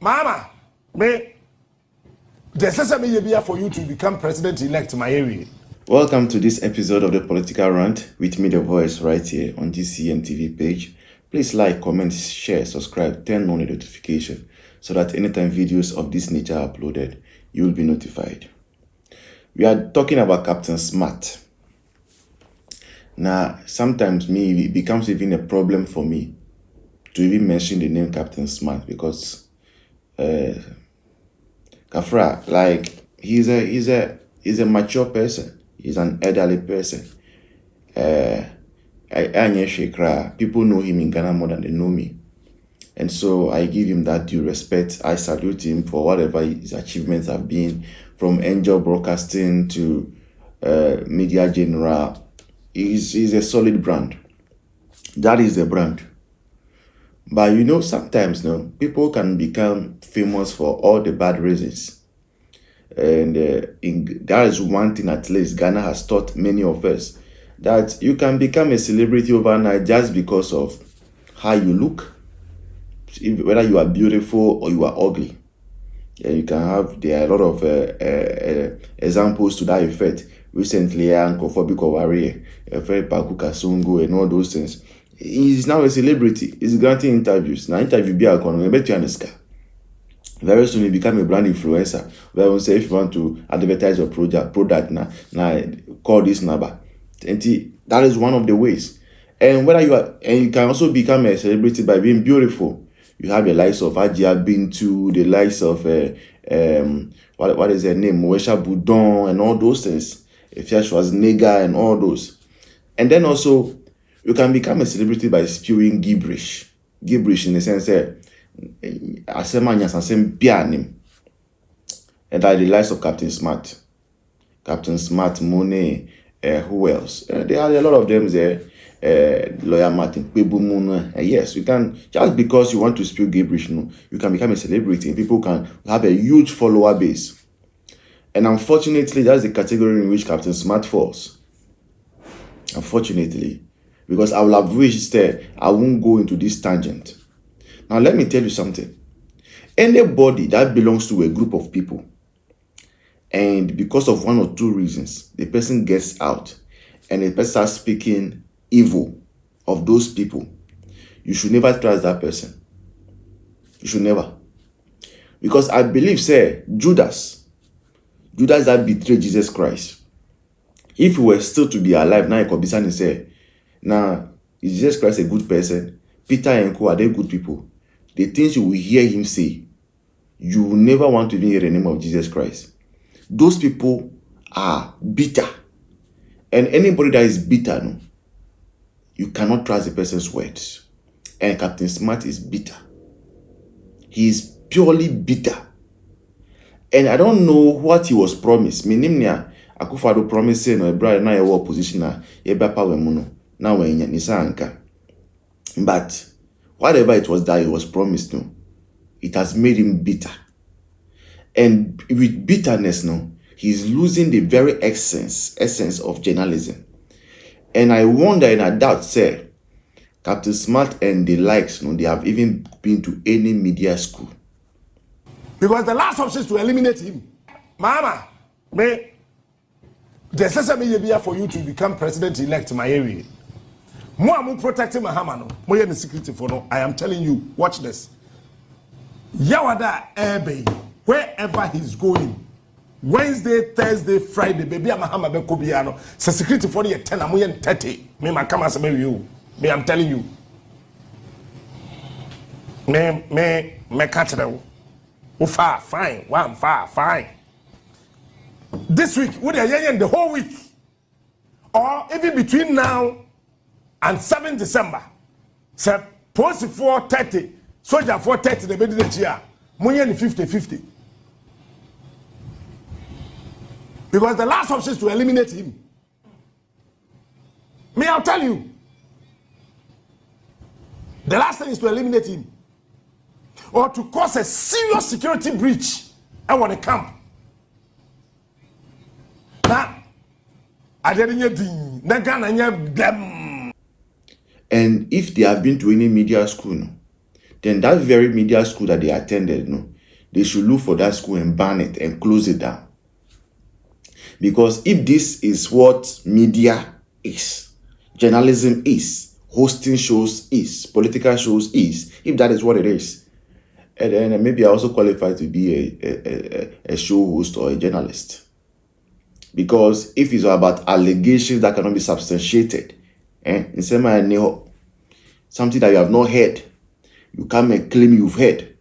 Mahama, me, there's a media for you to become president-elect in my area. Welcome to this episode of the Political Rant with me, the voice, right here on this CMTV page. Please like, comment, share, subscribe, turn on the notification so that anytime videos of this nature are uploaded, you will be notified. We are talking about Captain Smart. Now, sometimes it becomes even a problem for me to even mention the name Captain Smart because Kafra, like he's a mature person. He's an elderly person. People know him in Ghana more than they know me. And so I give him that due respect. I salute him for whatever his achievements have been, from Angel Broadcasting to Media General. He's a solid brand. That is the brand. But sometimes people can become famous for all the bad reasons. And that is one thing at least Ghana has taught many of us, that you can become a celebrity overnight just because of how you look, whether you are beautiful or you are ugly. There are a lot of examples to that effect. Recently, Ankofobik Owari, Paku Kasungu, and all those things. He's now a celebrity. He's granting interviews. Now, interview be a bet you understand. Very soon, he become a brand influencer. Where we say if you want to advertise your product now call this number. And that is one of the ways. And you can also become a celebrity by being beautiful. You have the likes of Ajia Bintu, the likes of what is her name, Moesha Boudon, and all those things. Efia Schwarzenegger and all those. And then also, you can become a celebrity by spewing gibberish. Gibberish in the sense that and that the likes of Captain Smart, Monet, who else? There are a lot of them there. Lawyer Martin Pebumun. Yes, you can, just because you want to spew gibberish, you can become a celebrity and people can have a huge follower base. And unfortunately, that's the category in which Captain Smart falls. Unfortunately, because I will have wished I won't go into this tangent. Now, let me tell you something. Anybody that belongs to a group of people, and because of one or two reasons, the person gets out and the person starts speaking evil of those people, you should never trust that person. You should never. Because I believe, Judas that betrayed Jesus Christ, if he were still to be alive, now he could be saying, is Jesus Christ a good person? Peter and Co, are they good people? The things you will hear him say, you will never want to even hear the name of Jesus Christ. Those people are bitter. And anybody that is bitter, you cannot trust the person's words. And Captain Smart is bitter. He is purely bitter. And I don't know what he was promised. Minimnia Akufado promising no brother na your opposition na eba power muno. Now when nisa anka. But whatever it was that he was promised, it has made him bitter. And with bitterness, he's losing the very essence of journalism. And I wonder and I doubt, Captain Smart and the likes, they have even been to any media school. Because the last option is to eliminate him. Mahama, there's a media for you to become president-elect in my area. I'm protecting Mahama, I'm the security for no. I am telling you, watch this. Yawada Ebe, wherever he's going, Wednesday, Thursday, Friday, baby, Mahama be Kobiano. So security for the 10, I'm 30. Me come as you. Me, I'm telling you. Me catch them. Far, fine. One far, fine. This week, we are young the whole week, or even between now and 7 December. So post 4:30, soldier 4:30, the bed the year. Money 50-50. Because the last option is to eliminate him. I'll tell you. The last thing is to eliminate him. Or to cause a serious security breach at the camp. Now, I didn't them. And if they have been to any media school, then that very media school that they attended, they should look for that school and ban it and close it down. Because if this is what media is, journalism is, hosting shows is, political shows is, if that is what it is, and then maybe I also qualify to be a show host or a journalist. Because if it's about allegations that cannot be substantiated, something that you have not heard, you come and claim you've heard.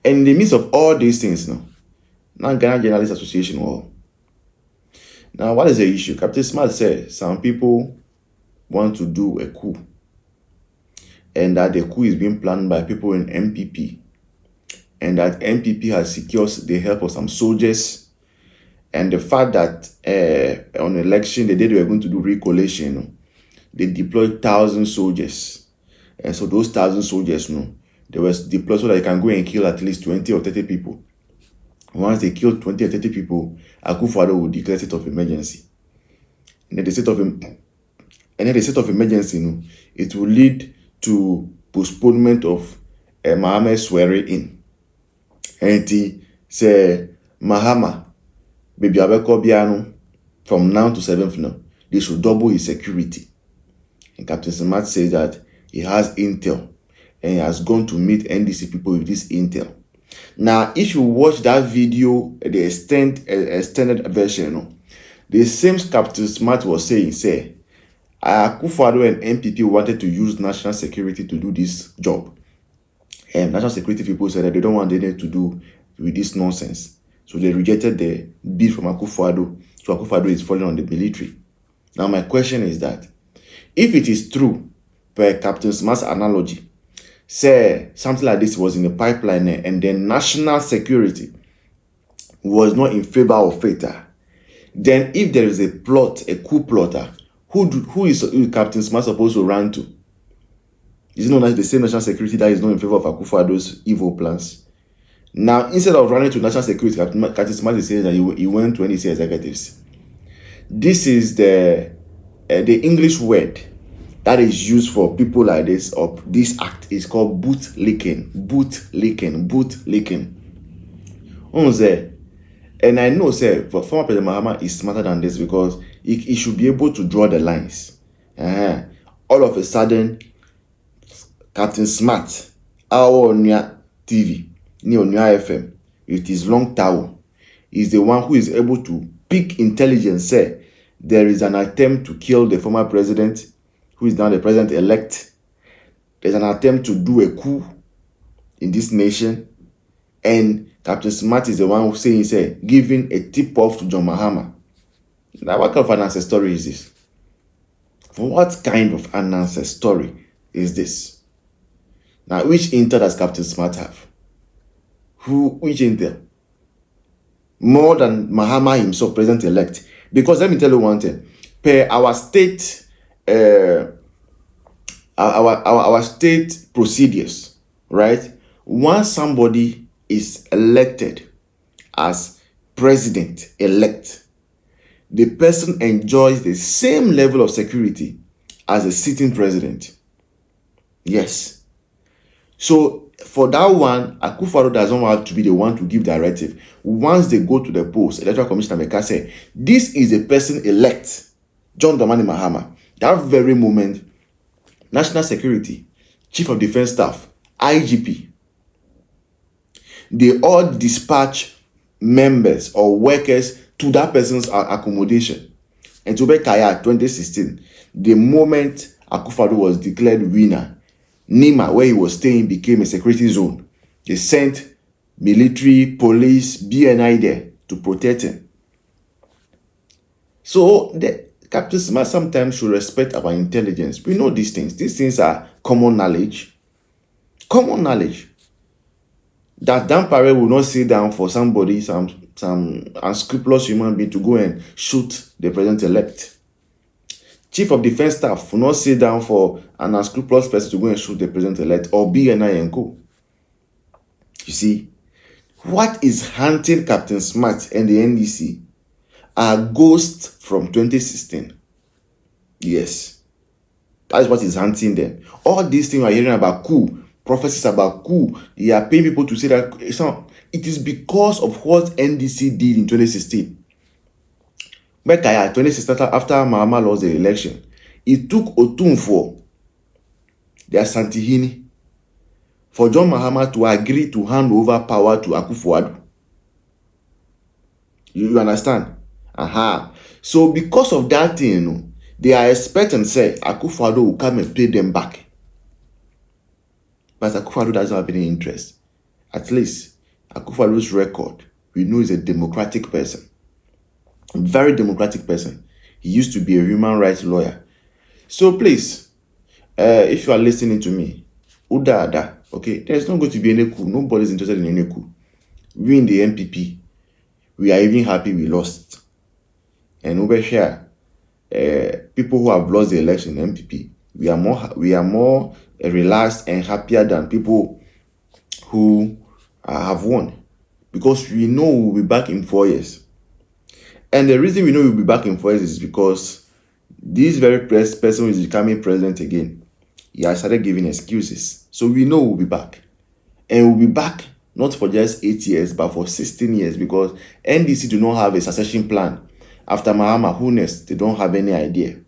And in the midst of all these things, now Ghana Journalists Association, now what is the issue? Captain Smart said some people want to do a coup, and that the coup is being planned by people in MPP, and that MPP has secured the help of some soldiers. And the fact that on election, the day they were going to do recollation, they deployed 1,000 soldiers. And so those 1,000 soldiers, they were deployed so that they can go and kill at least 20 or 30 people. Once they kill 20 or 30 people, Akufo-Addo will declare state of emergency. And then the state of emergency, it will lead to postponement of Mahama swearing in. And he say, Mahama, baby Abeko Biano, from now to 7th now, they should double his security. And Captain Smart says that he has intel and he has gone to meet NDC people with this intel. Now, if you watch that video, the extended version, the same Captain Smart was saying, Akufo-Addo and MPP wanted to use national security to do this job. And national security people said that they don't want anything to do with this nonsense. So they rejected the bid from Akufo-Addo. So Akufo-Addo is falling on the military. Now my question is that, if it is true, per Captain Smart's analogy, say something like this was in the pipeline and then national security was not in favor of FETA, then if there is a plot, a coup plotter, who is Captain Smart supposed to run to? Is it not the same national security that is not in favor of Akufo-Addo's evil plans? Now, instead of running to national security, Captain Smart is saying that he went to NDC executives. This is the English word that is used for people like this, or this act is called bootlicking. And I know, for former President Mahama is smarter than this, because he should be able to draw the lines. All of a sudden, Captain Smart, our TV, Neonia FM, with his long towel, is the one who is able to pick intelligence. There is an attempt to kill the former president, who is now the president-elect. There's an attempt to do a coup in this nation. And Captain Smart is the one who saying, giving a tip-off to John Mahama. Now, what kind of an answer story is this? What kind of an answer story is this? Now, which intel does Captain Smart have? Which intel? More than Mahama himself, president-elect. Because let me tell you one thing. Per our state our state procedures, right? Once somebody is elected as president-elect, the person enjoys the same level of security as a sitting president. Yes. So for that one, Akufo-Addo doesn't have to be the one to give directive. Once they go to the post, Electoral Commissioner Meka say, this is the person elect, John Dramani Mahama. That very moment, National Security, Chief of Defense Staff, IGP, they all dispatch members or workers to that person's accommodation. And to AY3KA 2016, the moment Akufo-Addo was declared winner, Nima, where he was staying, became a security zone. They sent military, police, BNI there to protect him. So the Captain Smart sometimes should respect our intelligence. We know these things. These things are common knowledge. Common knowledge. That Dampare will not sit down for somebody, some unscrupulous human being to go and shoot the president-elect. Chief of Defense Staff will not sit down for an unscrupulous person to go and shoot the president-elect or BNI and co. You see, what is hunting Captain Smart and the NDC are ghosts from 2016. Yes. That is what is hunting them. All these things we are hearing about coup, prophecies about coup. They are paying people to say that it's not. It is because of what NDC did in 2016. Back 2016, after Mahama lost the election, it took Otunfo, their Santihini, for John Mahama to agree to hand over power to Akufo-Addo. You understand? So because of that thing, they are expecting, say, Akufo-Addo will come and pay them back. But Akufo-Addo doesn't have any interest. At least, Akufo-Addo's record, we know he's a democratic person. A very democratic person. He used to be a human rights lawyer. So please, if you are listening to me, Uda, okay, there's not going to be any coup. Nobody's interested in any coup. We in the MPP, we are even happy we lost. And over here, people who have lost the election in MPP, we are more relaxed and happier than people who have won, because we know we'll be back in 4 years. And the reason we know we'll be back in 4 years is because this very person who is becoming president again, he has started giving excuses. So we know we'll be back. And we'll be back not for just 8 years, but for 16 years, because NDC do not have a succession plan. After Mahama, who next? They don't have any idea.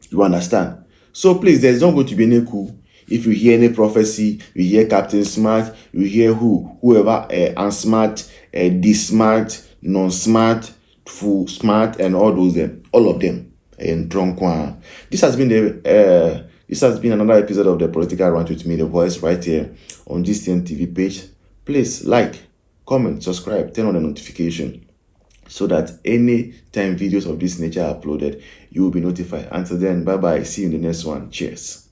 You understand? So please, there's not going to be any coup. If you hear any prophecy, you hear Captain Smart, you hear whoever, unsmart, D-smart, non-smart, full smart, and all of them, and Tronkwan. This has been another episode of the Political Rant with me, The Voice, right here on GCN TV page. Please like, comment, subscribe, turn on the notification, so that any time videos of this nature are uploaded, you will be notified. Until then, bye bye. See you in the next one. Cheers.